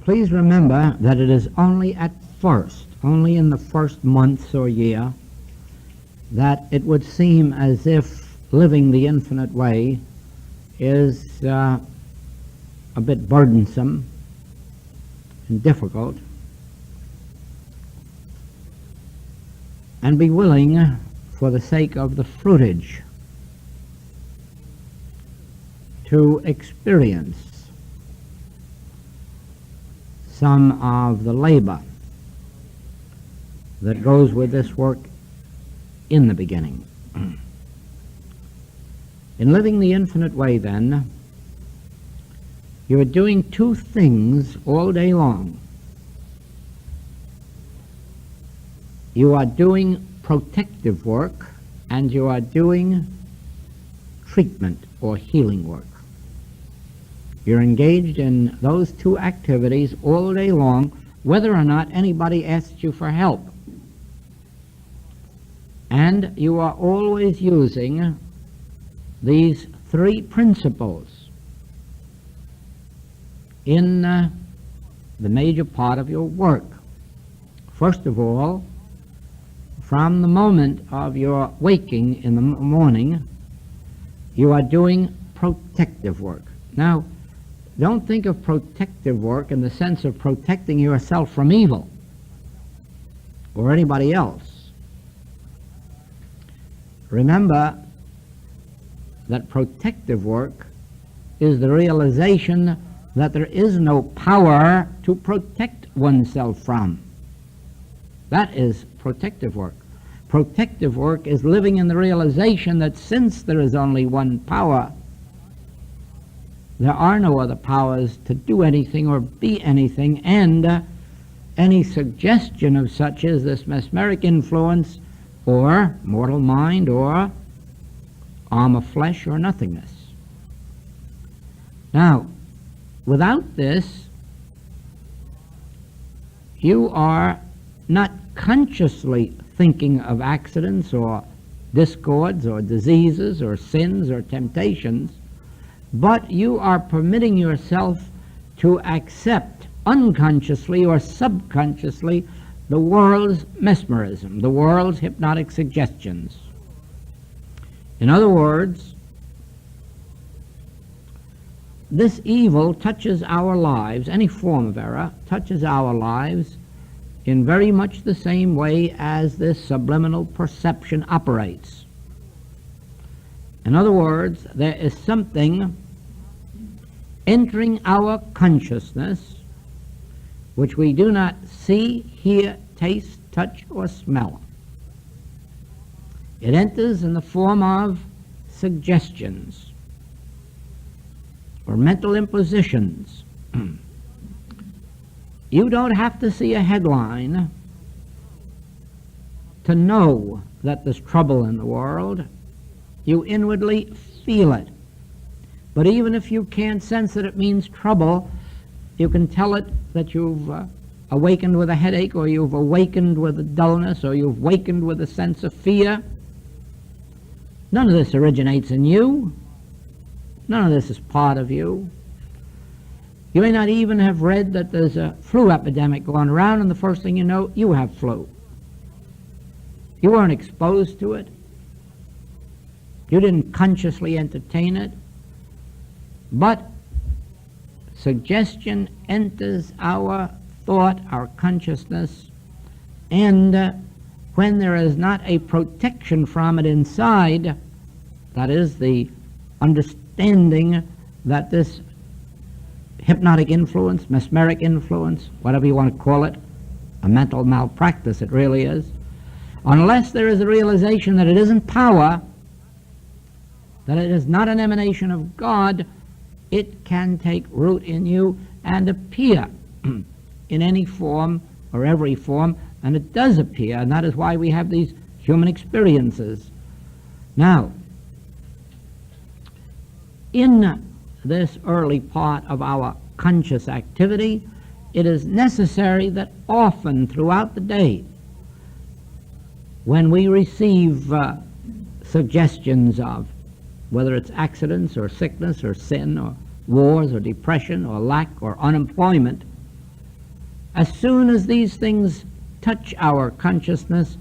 please remember that it is only at first, only in the first months or year, that it would seem as if living the infinite way is a bit burdensome and difficult, and be willing, for the sake of the fruitage, to experience some of the labor that goes with this work in the beginning. In living the infinite way, then, you are doing two things all day long. You are doing protective work, and you are doing treatment or healing work. You're engaged in those two activities all day long, whether or not anybody asks you for help. And you are always using these three principles in the major part of your work. First of all, from the moment of your waking in the morning, you are doing protective work. Now, don't think of protective work in the sense of protecting yourself from evil or anybody else. Remember that protective work is the realization that there is no power to protect oneself from. That is protective work. Protective work is living in the realization that since there is only one power, there are no other powers to do anything or be anything, and any suggestion of such as this mesmeric influence or mortal mind or arm of flesh or nothingness. Now, without this, you are not consciously thinking of accidents or discords or diseases or sins or temptations, but you are permitting yourself to accept unconsciously or subconsciously the world's mesmerism, the world's hypnotic suggestions. In other words, this evil touches our lives, any form of error touches our lives in very much the same way as this subliminal perception operates. In other words, there is something entering our consciousness which we do not see, hear, taste, touch, or smell. It enters in the form of suggestions or mental impositions. You don't have to see a headline to know that there's trouble in the world. You inwardly feel it. But even if you can't sense that it means trouble, you can tell it that you've awakened with a headache, or you've awakened with a dullness, or you've awakened with a sense of fear. None of this originates in you. None of this is part of you. You may not even have read that there's a flu epidemic going around, and the first thing you know, you have flu. You weren't exposed to it. You didn't consciously entertain it. But suggestion enters our thought, our consciousness, and when there is not a protection from it inside, that is the understanding that this hypnotic influence, mesmeric influence, whatever you want to call it, a mental malpractice it really is, unless there is a realization that it isn't power, that it is not an emanation of God, it can take root in you and appear in any form or every form, and it does appear, and that is why we have these human experiences. Now, in this early part of our conscious activity, it is necessary that often throughout the day, when we receive suggestions of whether it's accidents or sickness or sin or wars or depression or lack or unemployment, As soon as these things touch our consciousness,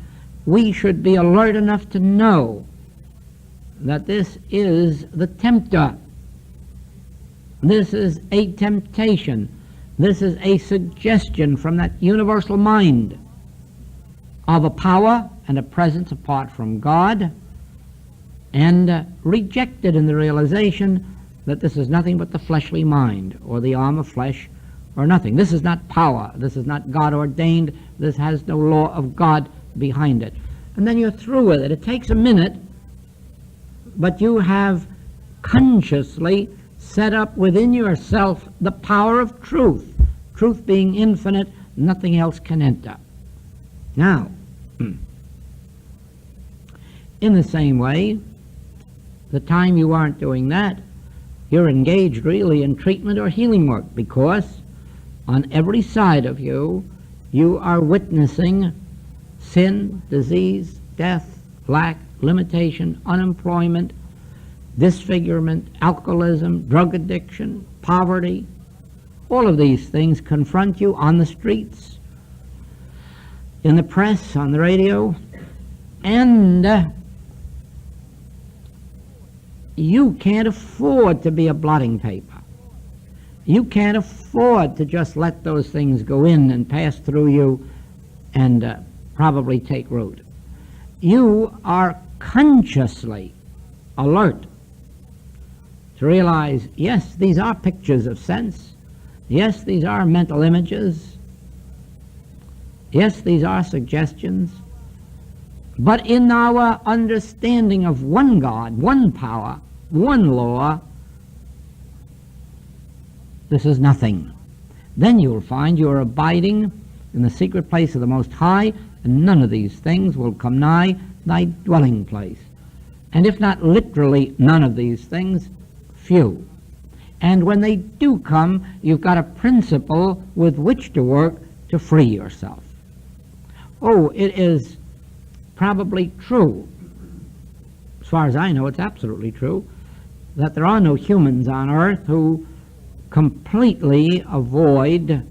we should be alert enough to know that this is the tempter. This is a temptation. This is a suggestion from that universal mind of a power and a presence apart from God, and rejected in the realization that this is nothing but the fleshly mind, or the arm of flesh, or nothing. This is not power. This is not God ordained. This has no law of God behind it. And then you're through with it. It takes a minute, but you have consciously set up within yourself the power of truth. Truth being infinite, nothing else can enter. Now, in the same way, the time you aren't doing that, you're engaged really in treatment or healing work, because on every side of you, you are witnessing sin, disease, death, lack, limitation, unemployment, disfigurement, alcoholism, drug addiction, poverty. All of these things confront you on the streets, in the press, on the radio, and you can't afford to be a blotting paper. You can't afford to just let those things go in and pass through you and probably take root. You are consciously alert to realize, yes, these are pictures of sense. Yes, these are mental images. Yes, these are suggestions. But in our understanding of one God, one power, one law, this is nothing. Then you'll find you're abiding in the secret place of the Most High, and none of these things will come nigh thy dwelling place. And if not literally none of these things, few. And when they do come, you've got a principle with which to work to free yourself. Oh, it is probably true, as far as I know it's absolutely true, that there are no humans on earth who completely avoid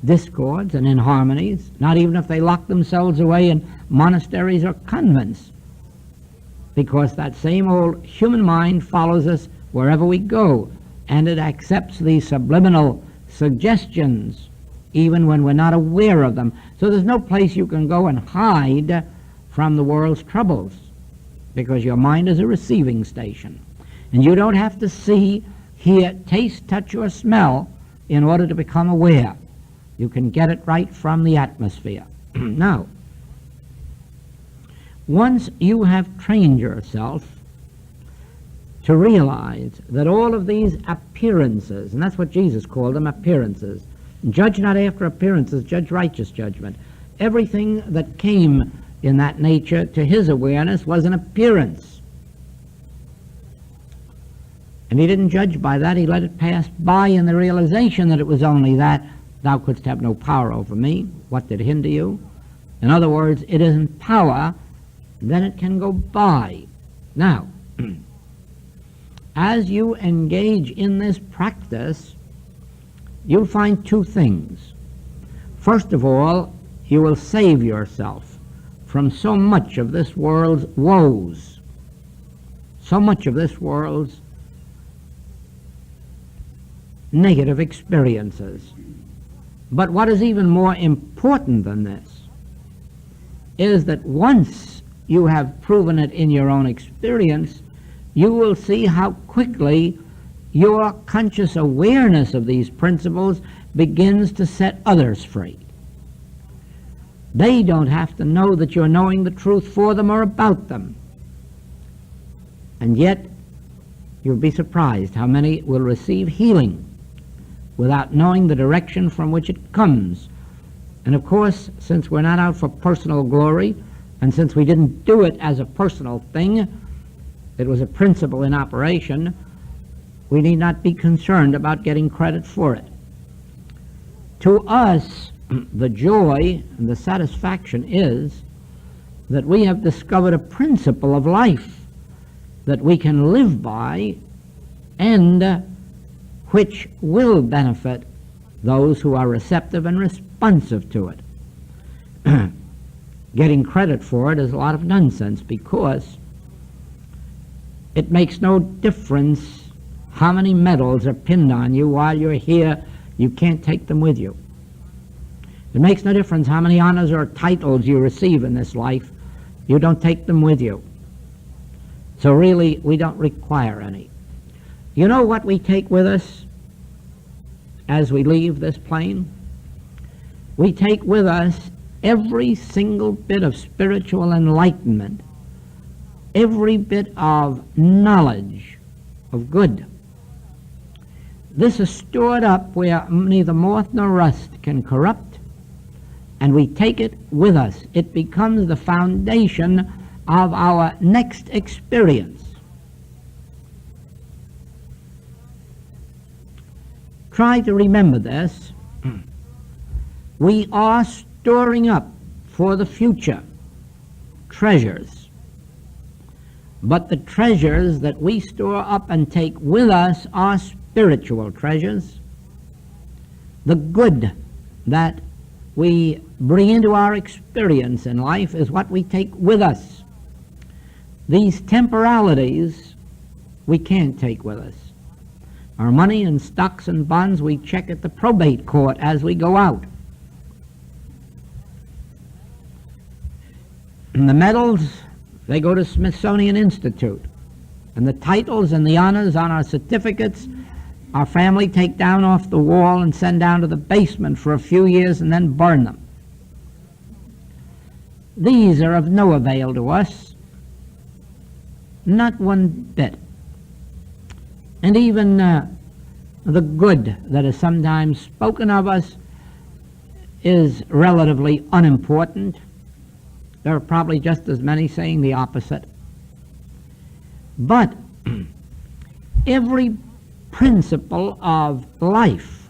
discords and inharmonies, not even if they lock themselves away in monasteries or convents, because that same old human mind follows us wherever we go, and it accepts these subliminal suggestions even when we're not aware of them. So there's no place you can go and hide from the world's troubles, because your mind is a receiving station. And you don't have to see, hear, taste, touch, or smell in order to become aware. You can get it right from the atmosphere. Now, once you have trained yourself to realize that all of these appearances, and that's what Jesus called them, appearances, judge not after appearances, judge righteous judgment. Everything that came in that nature to his awareness was an appearance. And he didn't judge by that. He let it pass by in the realization that it was only that. Thou couldst have no power over me. What did hinder you? In other words, it isn't power, then it can go by. Now, as you engage in this practice, you'll find two things. First of all, you will save yourself from so much of this world's woes, so much of this world's negative experiences. But what is even more important than this is that once you have proven it in your own experience, you will see how quickly your conscious awareness of these principles begins to set others free. They don't have to know that you're knowing the truth for them or about them. And yet, you'll be surprised how many will receive healing without knowing the direction from which it comes. And of course, since we're not out for personal glory, and since we didn't do it as a personal thing, it was a principle in operation, we need not be concerned about getting credit for it. To us, the joy and the satisfaction is that we have discovered a principle of life that we can live by and which will benefit those who are receptive and responsive to it. Getting credit for it is a lot of nonsense, because it makes no difference how many medals are pinned on you while you're here. You can't take them with you. It makes no difference how many honors or titles you receive in this life. You don't take them with you. So really, we don't require any. You know what we take with us as we leave this plane? We take with us every single bit of spiritual enlightenment, every bit of knowledge of good. This is stored up where neither moth nor rust can corrupt, and we take it with us. It becomes the foundation of our next experience. Try to remember this. We are storing up for the future treasures. But the treasures that we store up and take with us are spiritual treasures. The good that we bring into our experience in life is what we take with us. These temporalities we can't take with us. Our money and stocks and bonds we check at the probate court as we go out. And the medals, they go to Smithsonian Institute. And the titles and the honors on our certificates, our family take down off the wall and send down to the basement for a few years and then burn them. These are of no avail to us, not one bit. And even the good that is sometimes spoken of us is relatively unimportant. There are probably just as many saying the opposite. But every principle of life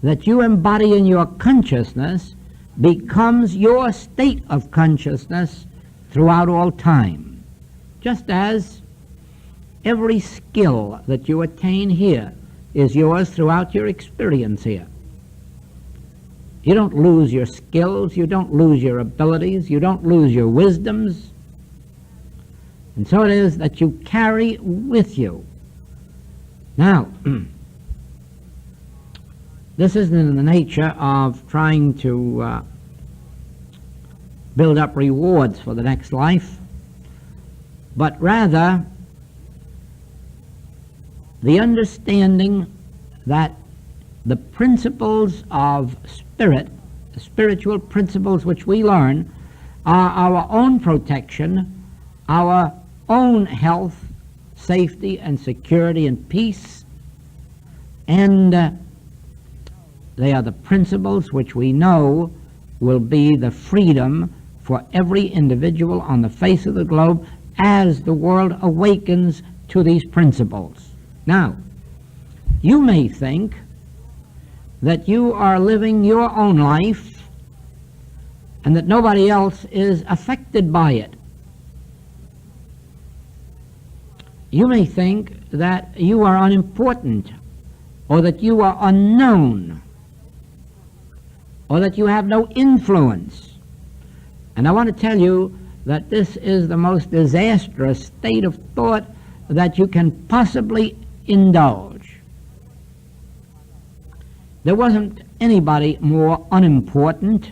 that you embody in your consciousness becomes your state of consciousness throughout all time. Just as every skill that you attain here is yours throughout your experience here. You don't lose your skills, you don't lose your abilities, you don't lose your wisdoms. And so it is that you carry with you. Now, this isn't in the nature of trying to build up rewards for the next life, but rather the understanding that the principles of spirit, the spiritual principles which we learn, are our own protection, our own health, safety and security and peace, and they are the principles which we know will be the freedom for every individual on the face of the globe as the world awakens to these principles. Now, you may think that you are living your own life and that nobody else is affected by it. You may think that you are unimportant, or that you are unknown, or that you have no influence. And I want to tell you that this is the most disastrous state of thought that you can possibly indulge. There wasn't anybody more unimportant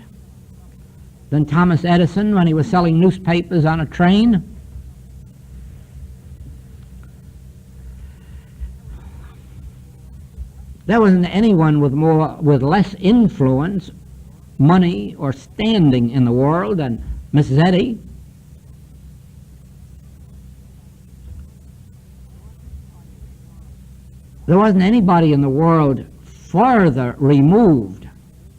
than Thomas Edison when he was selling newspapers on a train. There wasn't anyone with less influence, money, or standing in the world than Mrs. Eddy. There wasn't anybody in the world farther removed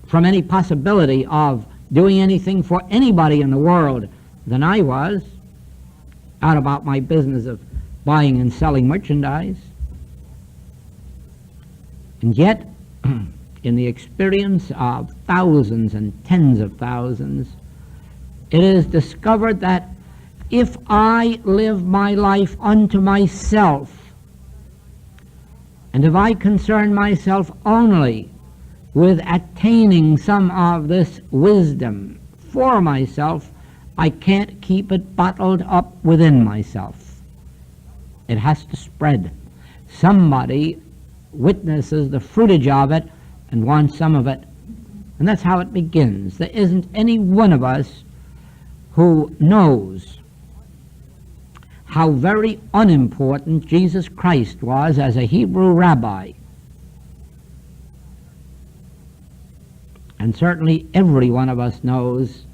from any possibility of doing anything for anybody in the world than I was, out about my business of buying and selling merchandise. And yet, in the experience of thousands and tens of thousands, it is discovered that if I live my life unto myself, and if I concern myself only with attaining some of this wisdom for myself, I can't keep it bottled up within myself. It has to spread. Somebody witnesses the fruitage of it and wants some of it. And that's how it begins. There isn't any one of us who knows how very unimportant Jesus Christ was as a Hebrew rabbi. And certainly every one of us knows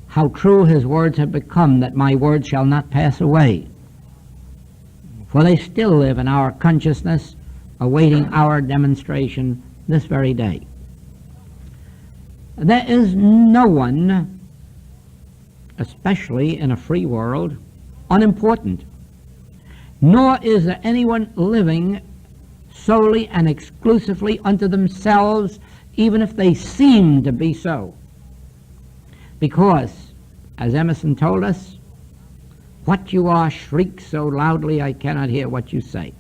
how true his words have become, that my words shall not pass away. For they still live in our consciousness, awaiting our demonstration this very day. There is no one, especially in a free world, unimportant. Nor is there anyone living solely and exclusively unto themselves, even if they seem to be so. Because, as Emerson told us, what you are shrieks so loudly I cannot hear what you say.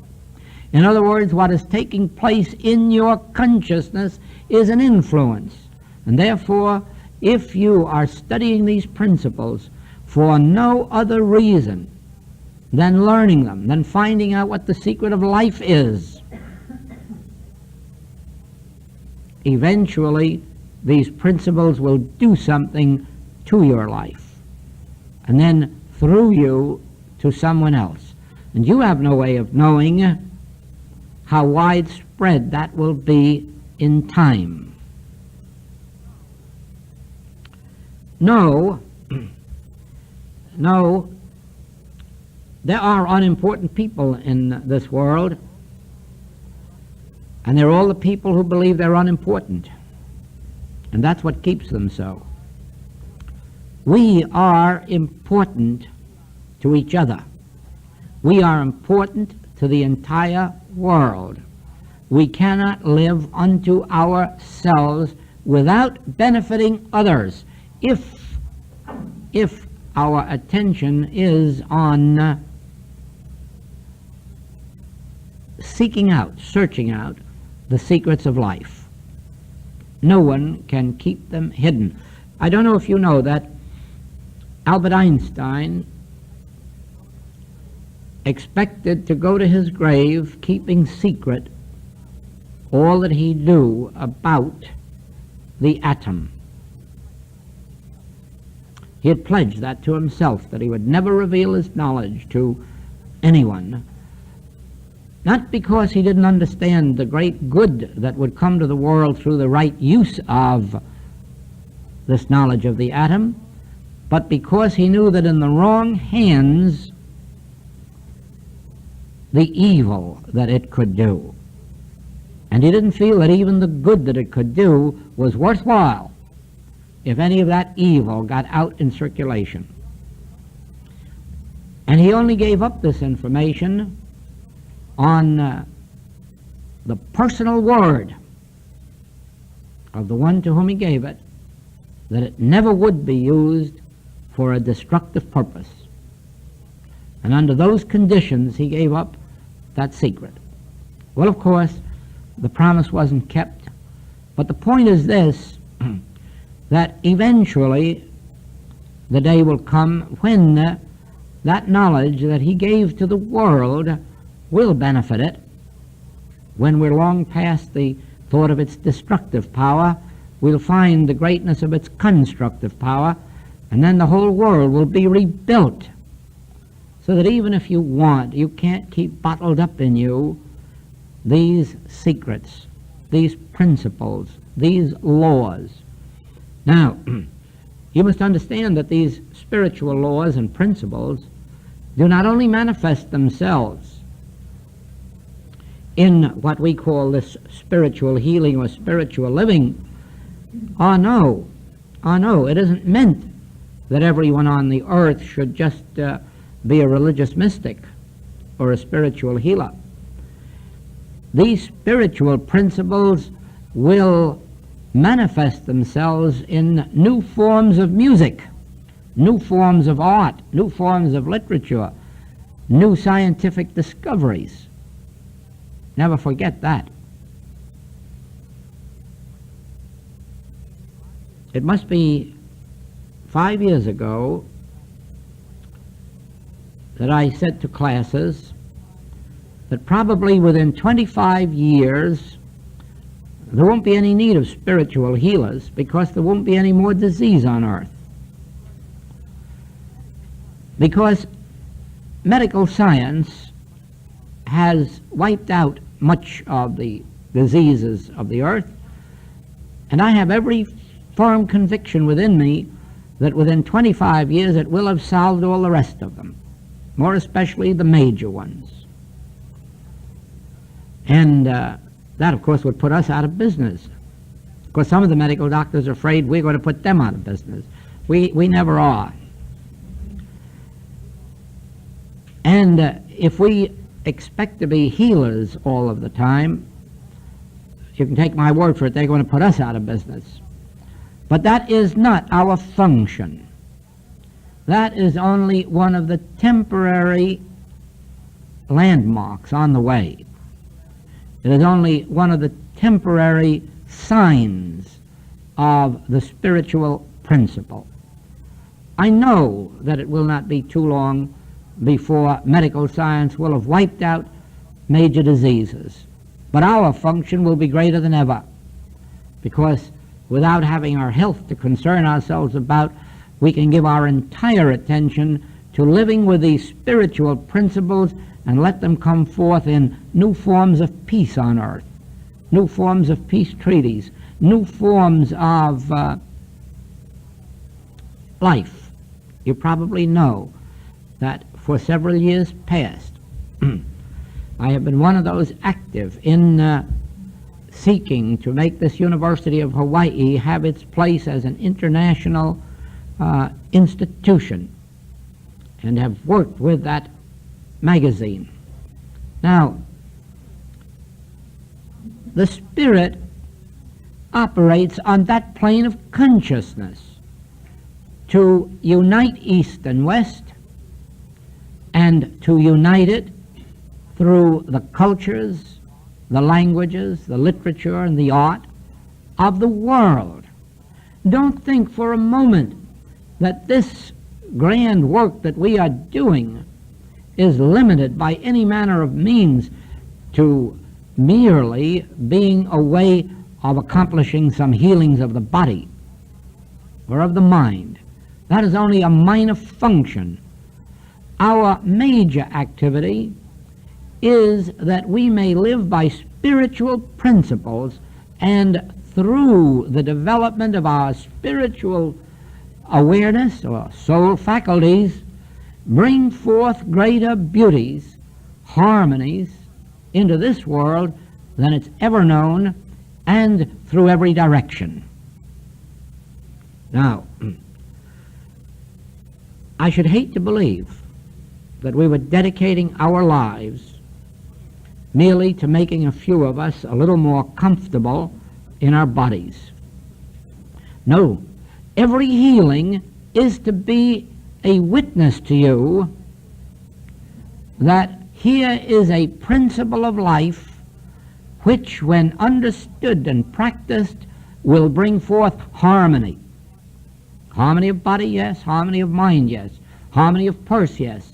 In other words, what is taking place in your consciousness is an influence. And therefore, if you are studying these principles for no other reason than learning them, than finding out what the secret of life is, eventually these principles will do something to your life, and then through you to someone else. And you have no way of knowing how widespread that will be in time. No, there are unimportant people in this world, and they're all the people who believe they're unimportant. And that's what keeps them so. We are important to each other. We are important to the entire world. We cannot live unto ourselves without benefiting others if our attention is on seeking out, searching out the secrets of life. No one can keep them hidden. I don't know if you know that Albert Einstein expected to go to his grave keeping secret all that he knew about the atom. He had pledged that to himself, that he would never reveal his knowledge to anyone. Not because he didn't understand the great good that would come to the world through the right use of this knowledge of the atom, but because he knew that in the wrong hands, the evil that it could do. And he didn't feel that even the good that it could do was worthwhile if any of that evil got out in circulation. And he only gave up this information on the personal word of the one to whom he gave it, that it never would be used for a destructive purpose. And under those conditions, he gave up that secret. Well, of course, the promise wasn't kept, but the point is this, that eventually the day will come when that knowledge that he gave to the world will benefit it. When we're long past the thought of its destructive power, we'll find the greatness of its constructive power, and then the whole world will be rebuilt, so that even if you want, you can't keep bottled up in you these secrets, these principles, these laws. Now, you must understand that these spiritual laws and principles do not only manifest themselves in what we call this spiritual healing or spiritual living. Oh no, it isn't meant that everyone on the earth should just be a religious mystic or a spiritual healer. These spiritual principles will manifest themselves in new forms of music, new forms of art, new forms of literature, new scientific discoveries. Never forget that. it must be 5 years ago that I said to classes that probably within 25 years there won't be any need of spiritual healers because there won't be any more disease on earth. Because medical science has wiped out much of the diseases of the earth, and I have every firm conviction within me that within 25 years it will have solved all the rest of them, more especially the major ones. And that, of course, would put us out of business. Of course, some of the medical doctors are afraid we're going to put them out of business. We never are. And if we expect to be healers all of the time, you can take my word for it, they're going to put us out of business. But that is not our function. That is only one of the temporary landmarks on the way. It is only one of the temporary signs of the spiritual principle. I know that it will not be too long before medical science will have wiped out major diseases. But our function will be greater than ever, because without having our health to concern ourselves about, we can give our entire attention to living with these spiritual principles and let them come forth in new forms of peace on earth, new forms of peace treaties, new forms of life. You probably know that for several years past, I have been one of those active in seeking to make this University of Hawaii have its place as an international institution, and have worked with that magazine. Now, the Spirit operates on that plane of consciousness to unite East and West, and to unite it through the cultures, the languages, the literature, and the art of the world. Don't think for a moment that this grand work that we are doing is limited by any manner of means to merely being a way of accomplishing some healings of the body or of the mind. That is only a minor function. Our major activity is that we may live by spiritual principles, and through the development of our spiritual awareness or soul faculties, bring forth greater beauties, harmonies into this world than it's ever known, and through every direction. Now, I should hate to believe that we were dedicating our lives merely to making a few of us a little more comfortable in our bodies. No, every healing is to be a witness to you that here is a principle of life which, when understood and practiced, will bring forth harmony. Harmony of body, yes. Harmony of mind, yes. Harmony of purse, yes.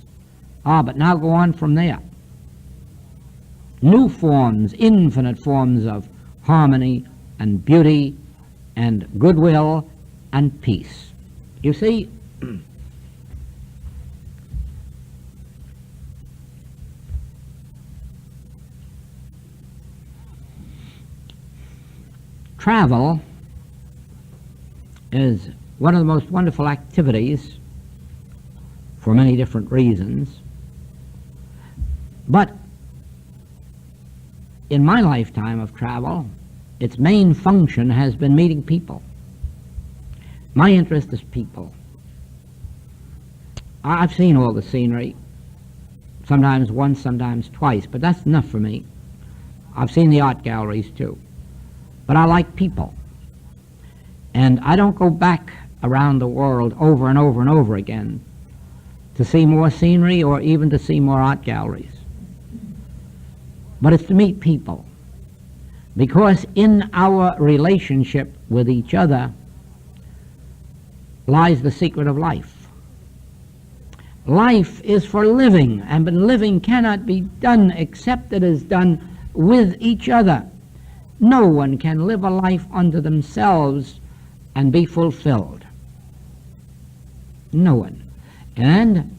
But now go on from there. New forms, infinite forms of harmony and beauty and goodwill and peace. You see, travel is one of the most wonderful activities for many different reasons. But in my lifetime of travel, its main function has been meeting people. My interest is people. I've seen all the scenery, sometimes once, sometimes twice, but that's enough for me. I've seen the art galleries too. But I like people. And I don't go back around the world over and over and over again to see more scenery or even to see more art galleries. But it's to meet people. Because in our relationship with each other, lies the secret of life. Life is for living, and living cannot be done except it is done with each other. No one can live a life unto themselves and be fulfilled. No one. And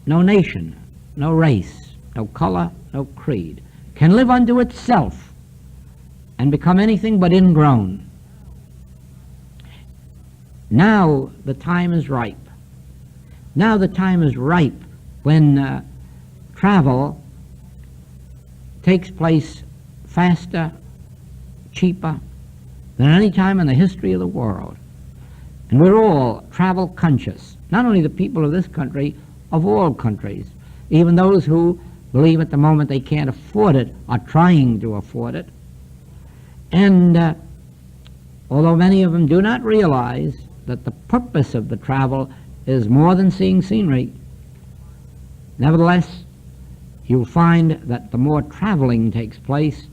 no nation, no race, no color, no creed can live unto itself and become anything but ingrown. Now the time is ripe. Now the time is ripe when travel takes place faster, cheaper than any time in the history of the world. And we're all travel conscious, not only the people of this country, of all countries. Even those who believe at the moment they can't afford it are trying to afford it. And although many of them do not realize that the purpose of the travel is more than seeing scenery, nevertheless, you'll find that the more traveling takes place,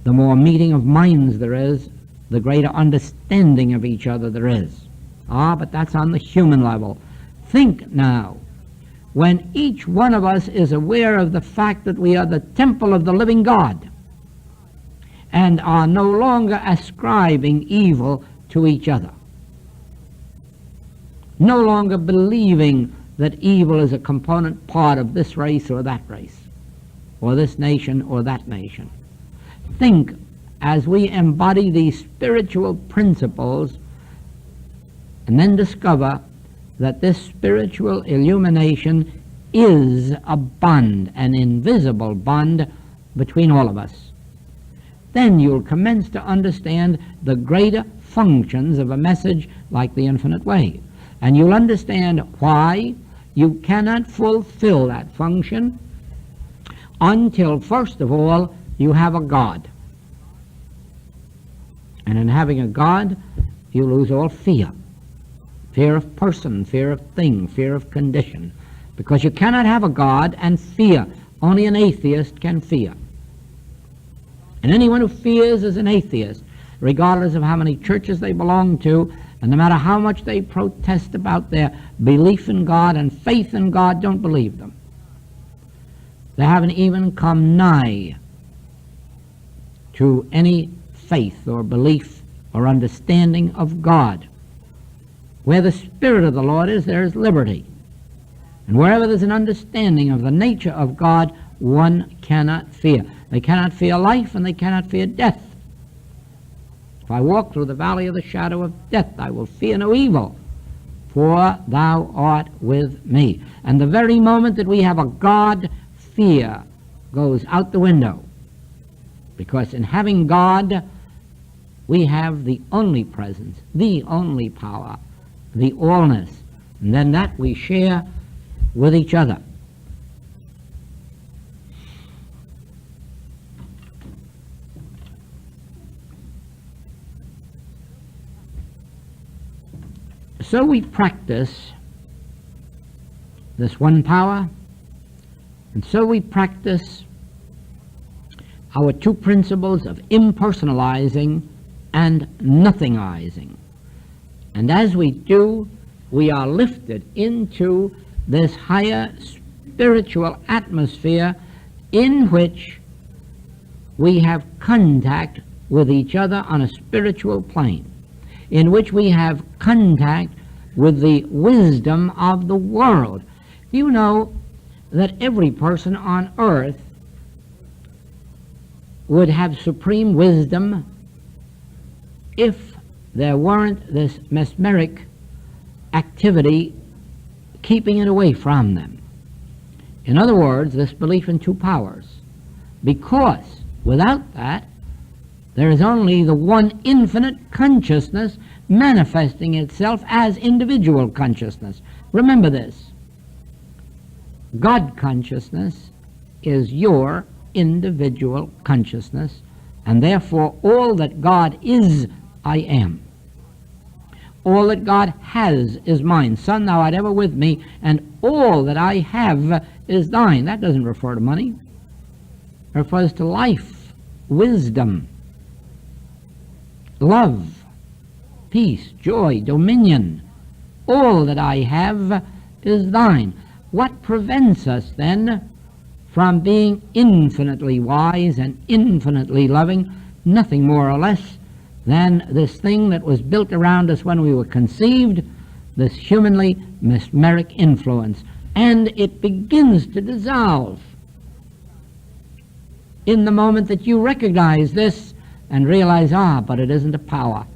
the more meeting of minds there is, the greater understanding of each other there is. But that's on the human level. Think now, when each one of us is aware of the fact that we are the temple of the living God and are no longer ascribing evil to each other, no longer believing that evil is a component part of this race or that race, or this nation or that nation. Think, as we embody these spiritual principles, and then discover that this spiritual illumination is a bond, an invisible bond between all of us. Then you'll commence to understand the greater functions of a message like the infinite way. And you'll understand why you cannot fulfill that function until, first of all, you have a God. And in having a God, you lose all fear. Fear of person, fear of thing, fear of condition. Because you cannot have a God and fear. Only an atheist can fear. And anyone who fears is an atheist, regardless of how many churches they belong to, and no matter how much they protest about their belief in God and faith in God, don't believe them. They haven't even come nigh to any faith or belief or understanding of God. Where the Spirit of the Lord is, there is liberty. And wherever there's an understanding of the nature of God, one cannot fear. They cannot fear life and they cannot fear death. If I walk through the valley of the shadow of death, I will fear no evil, for thou art with me. And the very moment that we have a God, fear goes out the window. Because in having God, we have the only presence, the only power, the allness, and then that we share with each other. So we practice this one power, and so we practice our two principles of impersonalizing and nothingizing. And as we do, we are lifted into this higher spiritual atmosphere in which we have contact with each other on a spiritual plane, in which we have contact with the wisdom of the world. You know that every person on earth would have supreme wisdom if there weren't this mesmeric activity keeping it away from them. In other words, this belief in two powers. Because without that, there is only the one infinite consciousness manifesting itself as individual consciousness. Remember this. God consciousness is your individual consciousness, and therefore all that God is, I am. All that God has is mine. Son, thou art ever with me, and all that I have is thine. That doesn't refer to money. It refers to life, wisdom, love, peace, joy, dominion, all that I have is thine. What prevents us then from being infinitely wise and infinitely loving? Nothing more or less than this thing that was built around us when we were conceived, this humanly mesmeric influence. And it begins to dissolve in the moment that you recognize this and realize, but it isn't a power.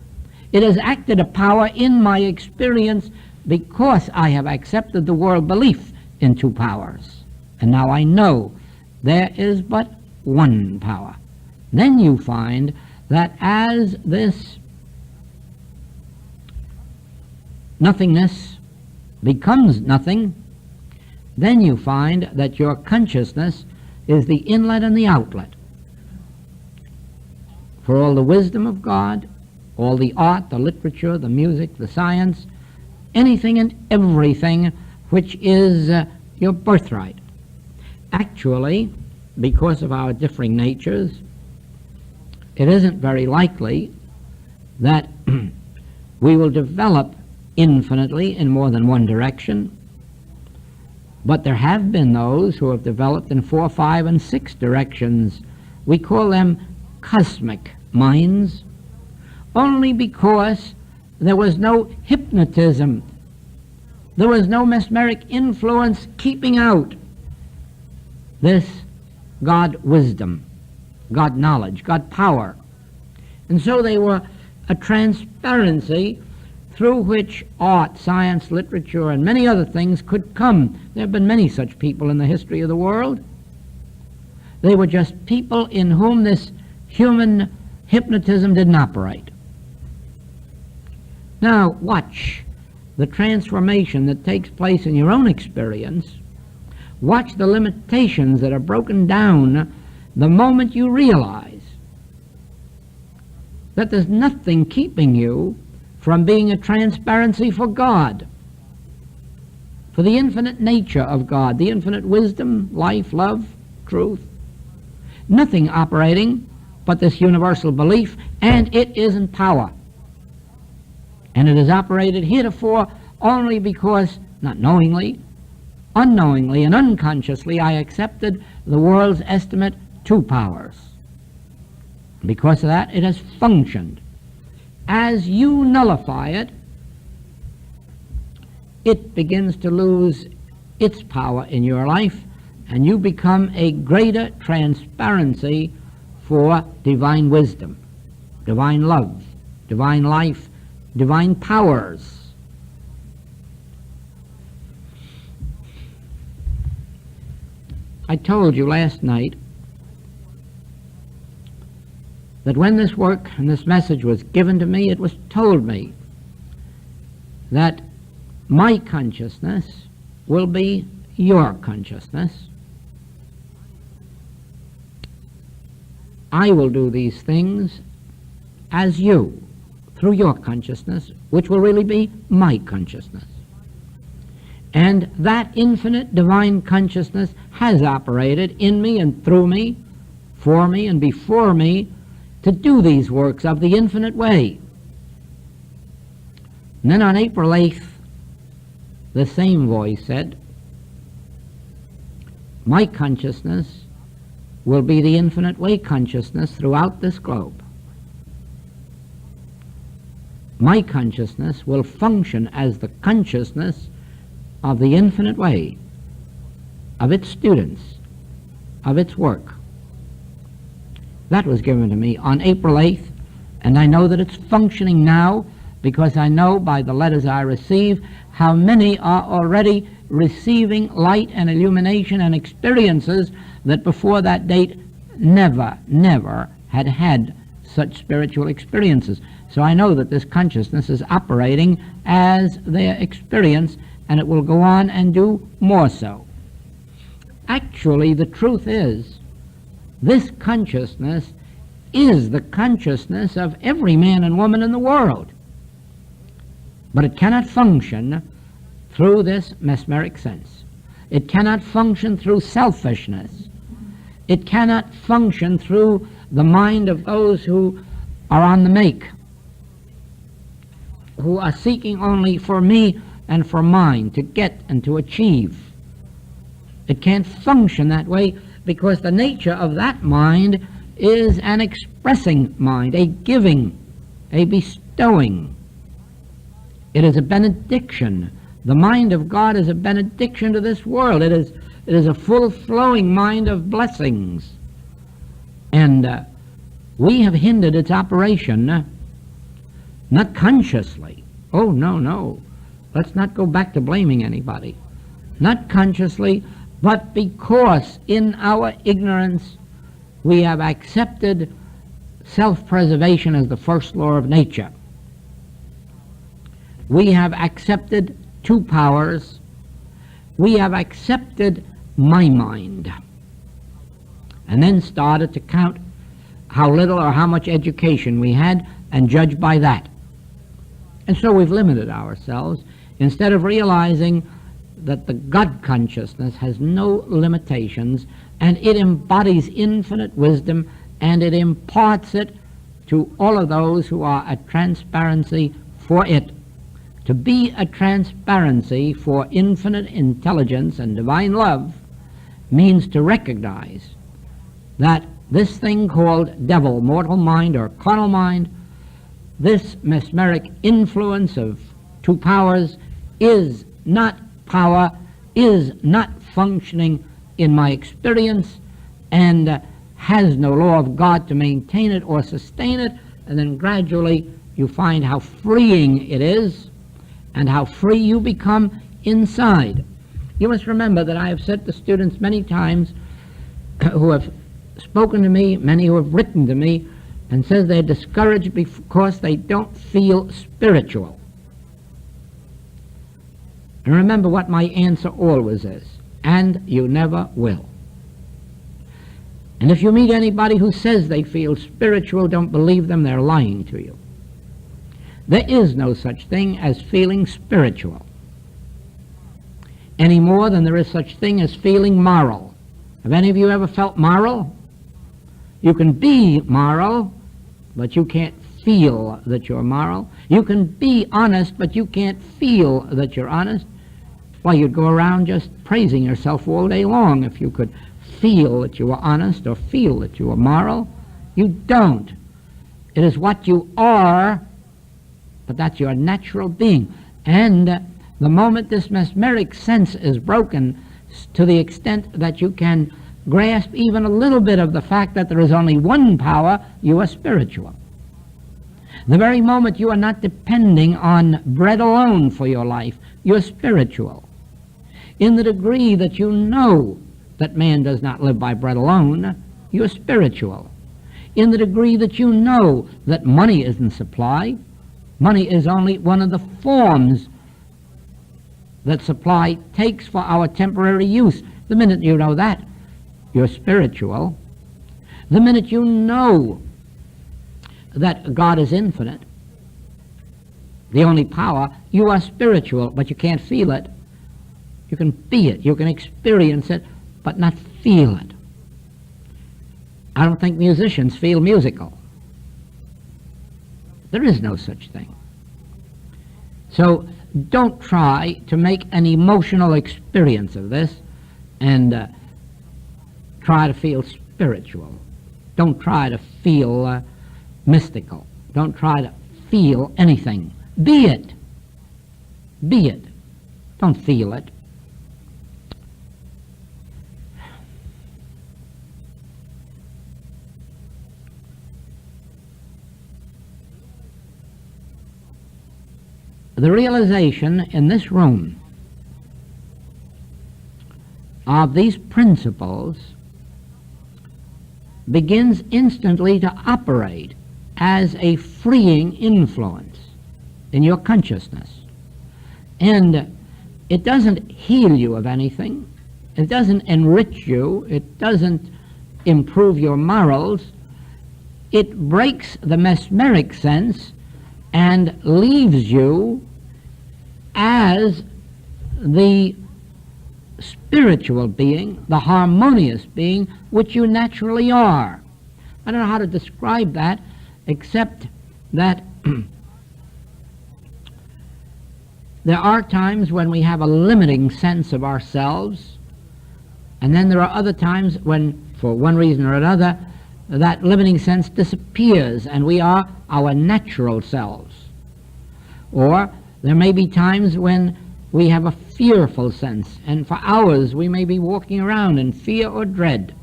It has acted a power in my experience because I have accepted the world belief in two powers. And now I know there is but one power. Then you find that as this nothingness becomes nothing, then you find that your consciousness is the inlet and the outlet for all the wisdom of God, all the art, the literature, the music, the science, anything and everything which is your birthright. Actually, because of our differing natures, it isn't very likely that we will develop infinitely in more than one direction, but there have been those who have developed in 4, 5, and 6 directions. We call them cosmic minds, only because there was no hypnotism, there was no mesmeric influence keeping out this God wisdom, God knowledge, God power. And so they were a transparency through which art, science, literature, and many other things could come. There have been many such people in the history of the world. They were just people in whom this human hypnotism didn't operate. Now watch the transformation that takes place in your own experience. Watch the limitations that are broken down the moment you realize that there's nothing keeping you from being a transparency for God, for the infinite nature of God, the infinite wisdom, life, love, truth. Nothing operating but this universal belief, and it isn't power. And it has operated heretofore only because, not knowingly, unknowingly and unconsciously, I accepted the world's estimate 2 powers. Because of that, it has functioned. As you nullify it, it begins to lose its power in your life, and you become a greater transparency for divine wisdom, divine love, divine life, divine powers. I told you last night that when this work and this message was given to me, it was told me that my consciousness will be your consciousness. I will do these things as you, through your consciousness, which will really be my consciousness. And that infinite divine consciousness has operated in me and through me, for me and before me, to do these works of the infinite way. And then on April 8th, the same voice said, my consciousness will be the infinite way consciousness throughout this globe. My consciousness will function as the consciousness of the infinite way, of its students, of its work. That was given to me on April 8th, and I know that it's functioning now because I know by the letters I receive how many are already receiving light and illumination and experiences that before that date never had had such spiritual experiences. So I know that this consciousness is operating as their experience, and it will go on and do more so. Actually, the truth is, this consciousness is the consciousness of every man and woman in the world. But it cannot function through this mesmeric sense. It cannot function through selfishness. It cannot function through the mind of those who are on the make, who are seeking only for me and for mind to get and to achieve. It can't function that way because the nature of that mind is an expressing mind, a giving, a bestowing. It is a benediction. The mind of God is a benediction to this world. It is a full-flowing mind of blessings. And we have hindered its operation, not consciously. Oh, no, no. Let's not go back to blaming anybody. Not consciously, but because in our ignorance we have accepted self-preservation as the first law of nature. We have accepted two powers. We have accepted my mind, and then started to count how little or how much education we had and judge by that. And so we've limited ourselves instead of realizing that the God consciousness has no limitations, and it embodies infinite wisdom, and it imparts it to all of those who are a transparency for it. To be a transparency for infinite intelligence and divine love means to recognize that this thing called devil, mortal mind, or carnal mind, this mesmeric influence of two powers is not power, is not functioning in my experience, and has no law of God to maintain it or sustain it. And then gradually you find how freeing it is and how free you become inside. You must remember that I have said to students many times who have spoken to me, many who have written to me, and says they're discouraged because they don't feel spiritual. And remember what my answer always is: and you never will. And if you meet anybody who says they feel spiritual, don't believe them, they're lying to you. There is no such thing as feeling spiritual, any more than there is such thing as feeling moral. Have any of you ever felt moral? You can be moral, but you can't feel that you're moral. You can be honest, but you can't feel that you're honest. Why, you'd go around just praising yourself all day long if you could feel that you were honest or feel that you were moral. You don't. It is what you are, but that's your natural being. And the moment this mesmeric sense is broken to the extent that you can grasp even a little bit of the fact that there is only one power, you are spiritual. The very moment you are not depending on bread alone for your life, you're spiritual. In the degree that you know that man does not live by bread alone, you're spiritual. In the degree that you know that money isn't supply, money is only one of the forms that supply takes for our temporary use. The minute you know that, you're spiritual. The minute you know that God is infinite, the only power, you are spiritual, but you can't feel it. You can be it, you can experience it, but not feel it. I don't think musicians feel musical. There is no such thing. So don't try to make an emotional experience of this and try to feel spiritual. Don't try to feel mystical. Don't try to feel anything. Be it. Be it. Don't feel it. The realization in this room of these principles begins instantly to operate as a freeing influence in your consciousness. And it doesn't heal you of anything. It doesn't enrich you. It doesn't improve your morals. It breaks the mesmeric sense and leaves you as the spiritual being, the harmonious being, which you naturally are. I don't know how to describe that, except that there are times when we have a limiting sense of ourselves, and then there are other times when, for one reason or another, that limiting sense disappears and we are our natural selves. Or there may be times when we have a fearful sense, and for hours we may be walking around in fear or dread,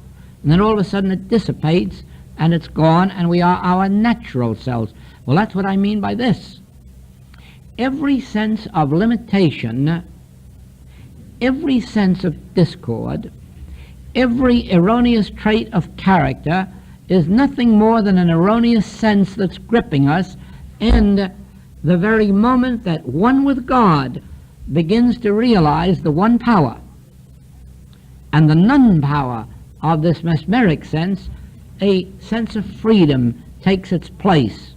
and then all of a sudden it dissipates and it's gone and we are our natural selves. Well, that's what I mean by this. Every sense of limitation, every sense of discord, every erroneous trait of character is nothing more than an erroneous sense that's gripping us, and the very moment that one with God begins to realize the one power and the non-power of this mesmeric sense, a sense of freedom takes its place.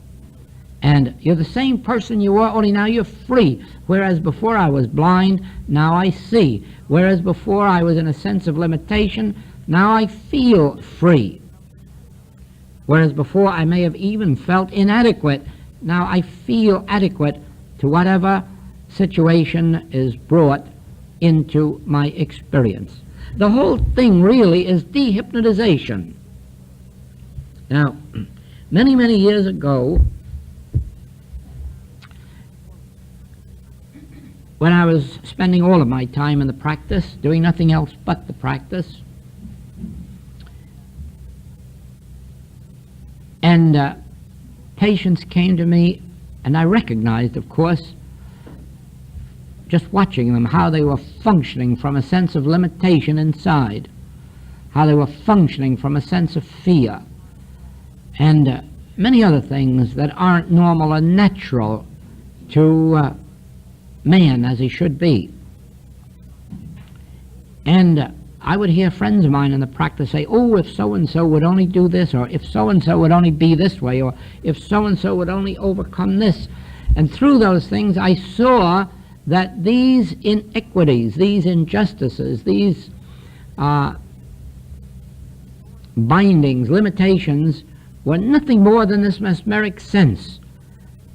And you're the same person you were, only now you're free. Whereas before I was blind, now I see. Whereas before I was in a sense of limitation, now I feel free. Whereas before I may have even felt inadequate, now I feel adequate to whatever situation is brought into my experience. The whole thing really is dehypnotization. Now, many, many years ago, when I was spending all of my time in the practice, doing nothing else but the practice, and patients came to me, and I recognized, of course, just watching them, how they were functioning from a sense of limitation inside, how they were functioning from a sense of fear, and many other things that aren't normal and natural to man as he should be. And I would hear friends of mine in the practice say, oh, if so-and-so would only do this, or if so-and-so would only be this way, or if so-and-so would only overcome this. And through those things I saw that these inequities, these injustices, these bindings, limitations, were nothing more than this mesmeric sense.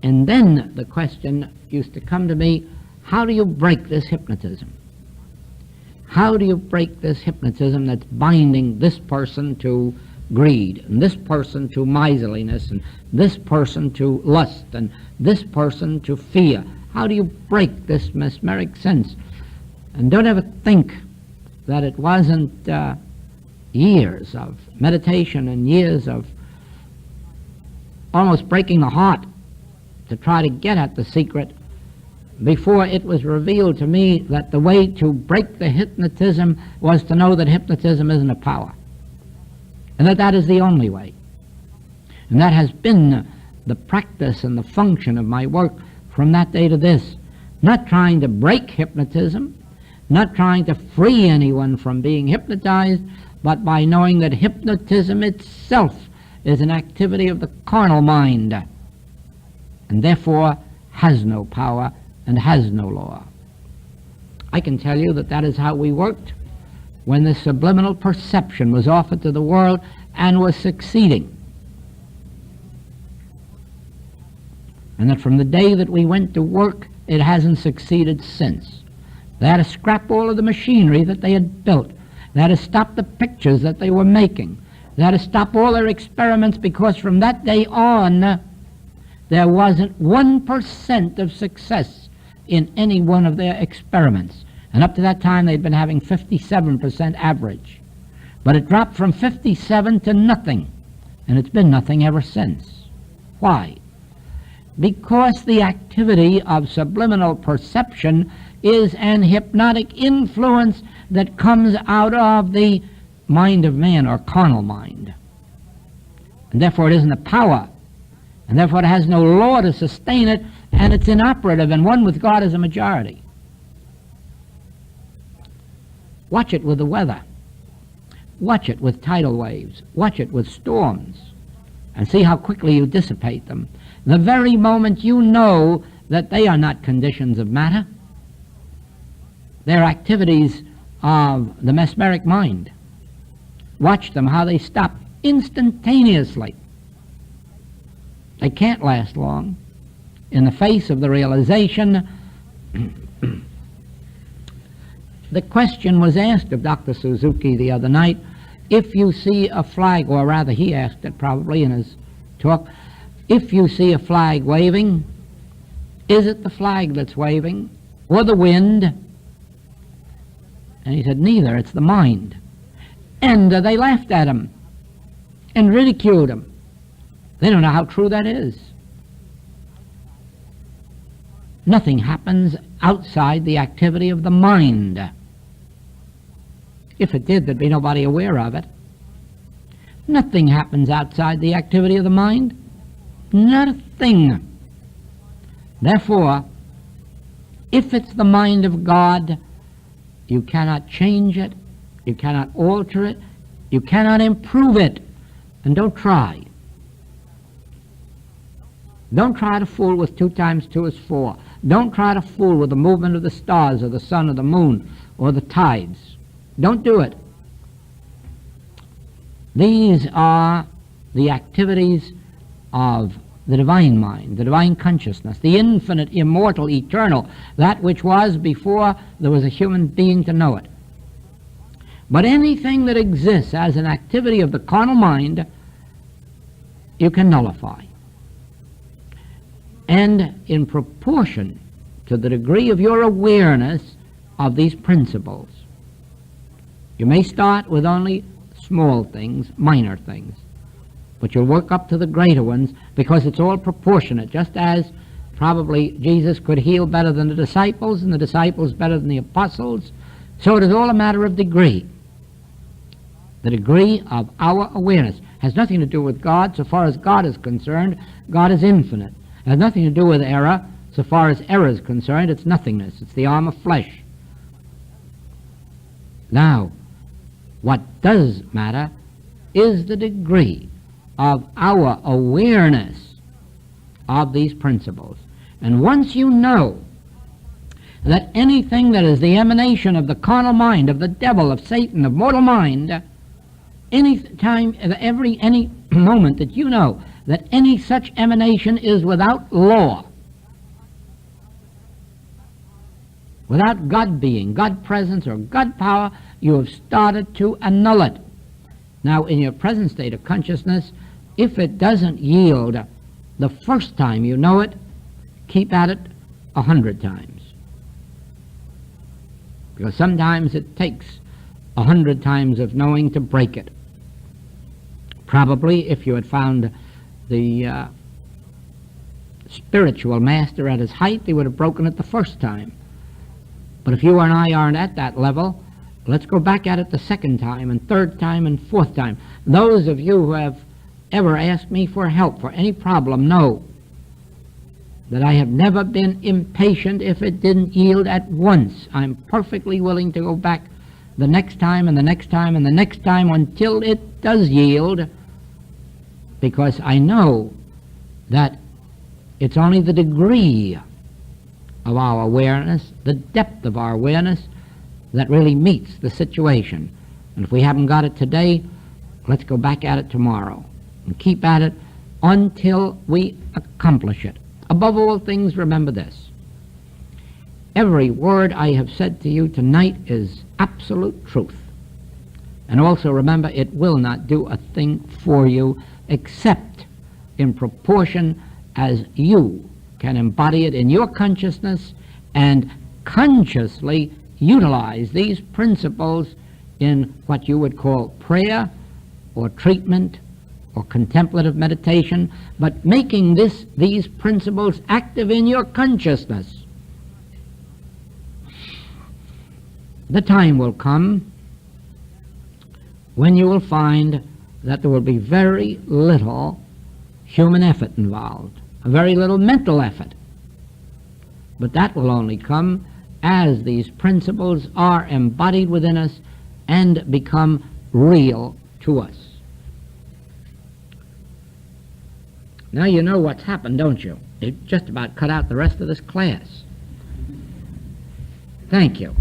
And then the question used to come to me, how do you break this hypnotism? How do you break this hypnotism that's binding this person to greed, and this person to miserliness, and this person to lust, and this person to fear? How do you break this mesmeric sense? And don't ever think that it wasn't years of meditation and years of almost breaking the heart to try to get at the secret before it was revealed to me that the way to break the hypnotism was to know that hypnotism isn't a power, and that that is the only way. And that has been the practice and the function of my work from that day to this. Not trying to break hypnotism, not trying to free anyone from being hypnotized, but by knowing that hypnotism itself is an activity of the carnal mind, and therefore has no power and has no law. I can tell you that that is how we worked when the subliminal perception was offered to the world and was succeeding. And that from the day that we went to work, it hasn't succeeded since. They had to scrap all of the machinery that they had built. They had to stop the pictures that they were making. They had to stop all their experiments, because from that day on, there wasn't 1% of success in any one of their experiments. And up to that time, they'd been having 57% average. But it dropped from 57 to nothing, and it's been nothing ever since. Why? Because the activity of subliminal perception is an hypnotic influence that comes out of the mind of man, or carnal mind. And therefore it isn't a power, and therefore it has no law to sustain it, and it's inoperative, and one with God is a majority. Watch it with the weather. Watch it with tidal waves. Watch it with storms, and see how quickly you dissipate them. The very moment you know that they are not conditions of matter, they're activities of the mesmeric mind. Watch them, how they stop instantaneously. They can't last long in the face of the realization The question was asked of Dr. Suzuki the other night, if you see a flag, or rather he asked it probably in his talk, if you see a flag waving, is it the flag that's waving or the wind? And he said, neither, it's the mind. And they laughed at him and ridiculed him. They don't know how true that is. Nothing happens outside the activity of the mind. If it did, there'd be nobody aware of it. Nothing happens outside the activity of the mind. Not a thing. Therefore, if it's the mind of God, you cannot change it, you cannot alter it, you cannot improve it, and don't try. Don't try to fool with 2 times 2 is 4. Don't try to fool with the movement of the stars or the sun or the moon or the tides. Don't do it. These are the activities of the divine mind, the divine consciousness, the infinite, immortal, eternal, that which was before there was a human being to know it. But anything that exists as an activity of the carnal mind, you can nullify. And in proportion to the degree of your awareness of these principles, you may start with only small things, minor things, but you'll work up to the greater ones because it's all proportionate, just as probably Jesus could heal better than the disciples and the disciples better than the apostles. So it is all a matter of degree. The degree of our awareness has nothing to do with God. So far as God is concerned, God is infinite. It has nothing to do with error. So far as error is concerned, it's nothingness. It's the arm of flesh. Now, what does matter is the degree of our awareness of these principles. And once you know that anything that is the emanation of the carnal mind, of the devil, of Satan, of mortal mind, any time, any moment that you know that any such emanation is without law, without God being, God presence, or God power, you have started to annul it. Now, in your present state of consciousness, if it doesn't yield the first time you know it, keep at it 100 times. Because sometimes it takes 100 times of knowing to break it. Probably if you had found the spiritual master at his height, he would have broken it the first time. But if you and I aren't at that level, let's go back at it the second time and third time and fourth time. Those of you who have ever asked me for help for any problem know that I have never been impatient if it didn't yield at once. I'm perfectly willing to go back the next time and the next time and the next time until it does yield, because I know that it's only the degree of our awareness, the depth of our awareness, that really meets the situation. And if we haven't got it today, let's go back at it tomorrow and keep at it until we accomplish it. Above all things, remember this. Every word I have said to you tonight is absolute truth. And also remember, it will not do a thing for you except in proportion as you can embody it in your consciousness and consciously utilize these principles in what you would call prayer or treatment or contemplative meditation, but making these principles active in your consciousness. The time will come when you will find that there will be very little human effort involved, very little mental effort. But that will only come as these principles are embodied within us and become real to us. Now you know what's happened, don't you? It just about cut out the rest of this class. Thank you.